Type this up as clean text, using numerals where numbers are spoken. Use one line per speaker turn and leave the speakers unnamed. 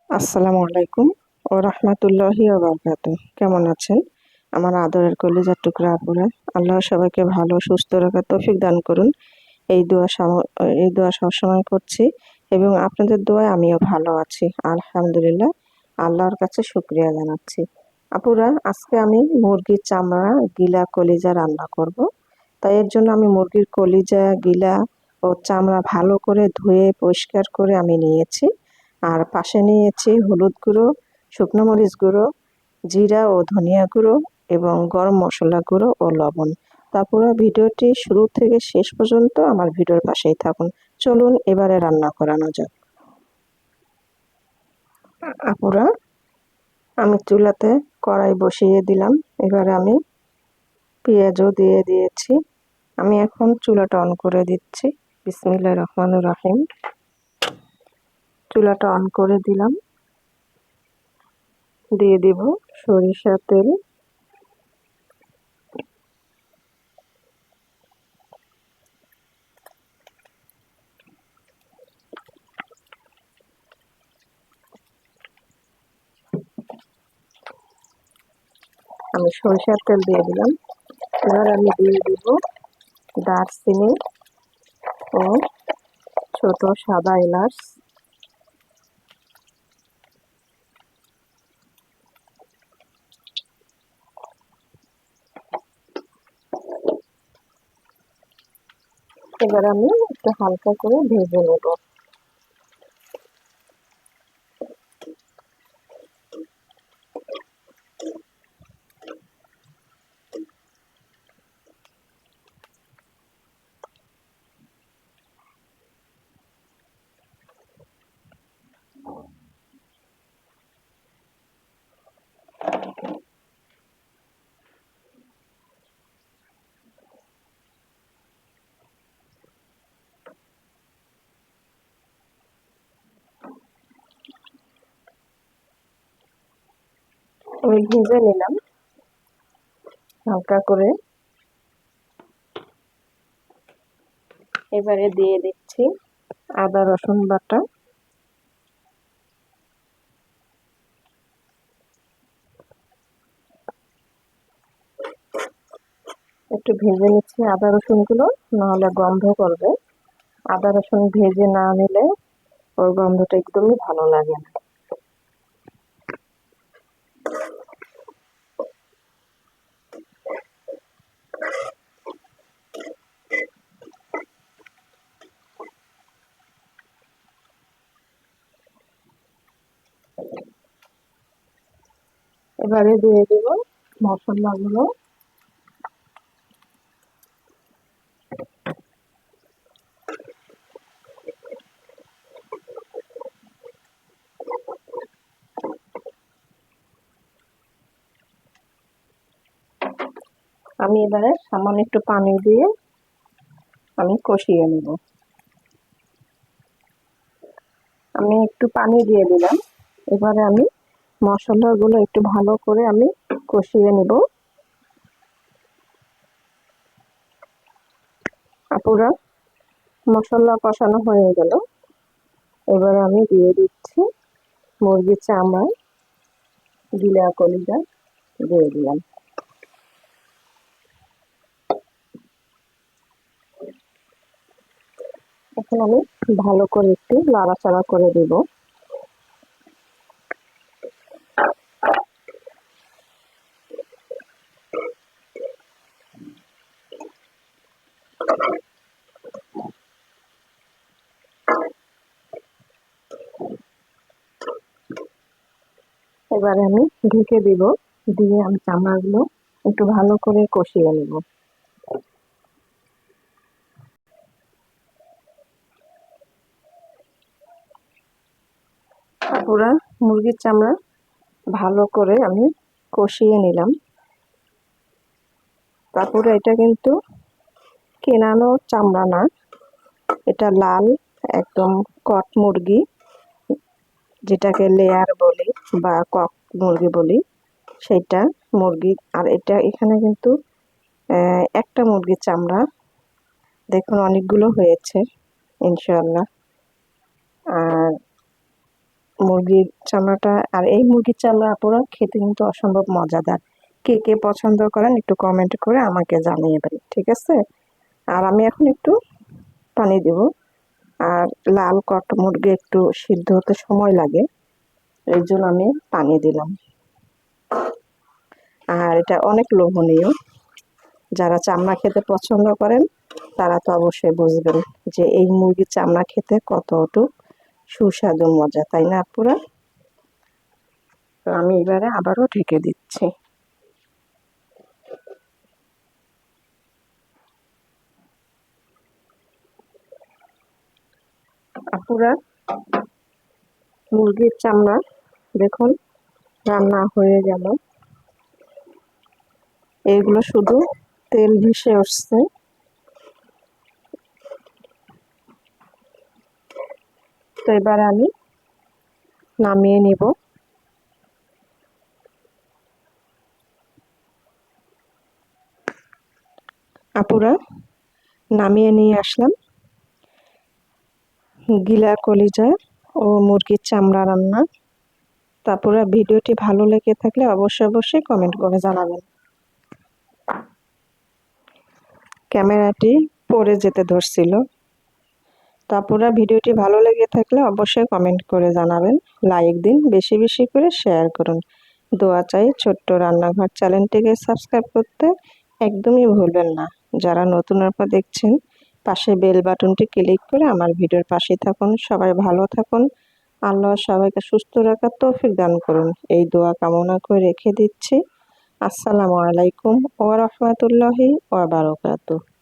আসসালামু আলাইকুম ও রহমতুল্লাহি ওয়া বারাকাতুহু। কেমন আছেন আমার আদরের কলিজার টুকরা আপুরা? আল্লাহ সবাইকে ভালো সুস্থ রাখার তৌফিক দান করুন। এই দোয়া সবসময় করছি এবং আপনাদের দোয়ায় আমিও ভালো আছি আলহামদুলিল্লাহ। আল্লাহর কাছে শুকরিয়া জানাচ্ছি। আপুরা, আজকে আমি মুরগির চামড়া, গিলা, কলিজা রান্না করব। তাই এর জন্য আমি মুরগির কলিজা, গিলা ও চামড়া ভালো করে ধুয়ে পরিষ্কার করে আমি নিয়েছি। আর পাশে নিয়েছি হলুদ গুঁড়ো, শুকনো মরিচ গুঁড়ো, জিরা ও ধনিয়া গুঁড়ো এবং গরম মশলা গুঁড়ো ও লবণ। তারপরে ভিডিওটি শুরু থেকে শেষ পর্যন্ত আমার ভিডিওর পাশেই থাকুন। চলুন এবারে রান্না করানো যাক। আপুরা, আমি চুলাতে কড়াই বসিয়ে দিলাম। এবারে আমি পেঁয়াজও দিয়ে দিয়েছি। আমি এখন চুলাটা অন করে দিচ্ছি। বিসমিল্লাহির রহমানির রহিম। চুলাটা অন করে দিলাম। দিয়ে দিব সরিষার তেল। আমি সরিষার তেল দিয়ে দিলাম। এবার আমি দিয়ে দিব দারচিনি ও ছোট সাদা এলাচ। এবার আমি একটু হালকা করে ভেজে নেব। আমি ভেজে নিলাম হালকা করে। এবারে দিয়ে দিচ্ছি আদা রসুন বাটা। একটু ভেজে নিচ্ছি আদা রসুন গুলো, নাহলে গন্ধ করবে। আদা রসুন ভেজে না নিলে ওর গন্ধটা একদমই ভালো লাগে না। এবারে দিয়ে দিব মশলাগুলো। আমি এবারে সামান্য একটু পানি দিয়ে আমি কষিয়ে নেব। আমি একটু পানি দিয়ে দিলাম। এবারে আমি মশলাগুলো একটু ভালো করে আমি কষিয়ে নেব। আপুরা, মশলা কষানো হয়ে গেল। এবারে আমি দিয়ে দিচ্ছি মুরগির চামড়া, গিলা, কলিজা দিয়ে দিলাম। এখন আমি ভালো করে একটু নাড়াচাড়া করে দেব। এবারে আমি ঢেকে দিব, দিয়ে আমি চামড়াগুলো একটু ভালো করে কষিয়ে নেব। পুরা মুরগির চামড়া ভালো করে আমি কষিয়ে নিলাম। তারপরে এটা কিন্তু কেনানো চামড়া না, এটা লাল একদম কট মুরগি, যেটাকে লেয়ার বলি বা কক মুরগি বলি, সেটা মুরগি। আর এটা এখানে কিন্তু একটা মুরগির চামড়া, দেখুন অনেকগুলো হয়েছে ইনশাআল্লাহ। আর মুরগির চামড়াটা, আর এই মুরগির চামড়া আপুরা খেতে কিন্তু অসম্ভব মজাদার। কে কে পছন্দ করেন একটু কমেন্ট করে আমাকে জানিয়েবেন, ঠিক আছে? আর আমি এখন একটু পানি দেব। আর লাল কট মুরগি একটু সিদ্ধ হতে সময় লাগে, এই জন্য আমি পানি দিলাম। আর এটা অনেক লোভনীয়, যারা চামড়া খেতে পছন্দ করেন তারা তো অবশ্যই বুঝবেন যে এই মুরগির চামড়া খেতে কতটুকু সুস্বাদু মজা, তাই না আপুরা? তো আমি এবারে আবারও ঢেকে দিচ্ছি। আপুরা, মুরগির চামড়া দেখুন রান্না হয়ে গেল। এইগুলো শুধু তেল ভেসে উঠছে। তো এবারে আমি নামিয়ে নিব। আপুরা, নামিয়ে নিয়ে আসলাম গিলা কলিজা ও মুরগির চামড়া রান্না। তারপরে ভিডিওটি ভালো লেগে থাকলে অবশ্যই কমেন্ট করে জানাবেন। ক্যামেরাটি পড়ে যেতে ধরছিল। তারপরে ভিডিওটি ভালো লেগে থাকলে অবশ্যই কমেন্ট করে জানাবেন, লাইক দিন, বেশি বেশি করে শেয়ার করুন। দোয়া চাই। ছোট্ট রান্নাঘর চ্যানেলটিকে সাবস্ক্রাইব করতে একদমই ভুলবেন না। যারা নতুন আপা দেখছেন পাশে বেল বাটনটি ক্লিক করে আমার ভিডিওর পাশে থাকুন। সবাই ভালো থাকুন। আল্লাহ সবাইকে সুস্থ রাখার তৌফিক দান করুন, এই দোয়া কামনা করে রেখে দিচ্ছি। আসসালামু আলাইকুম ওয়া রাহমাতুল্লাহি ওয়া বারাকাতুহু।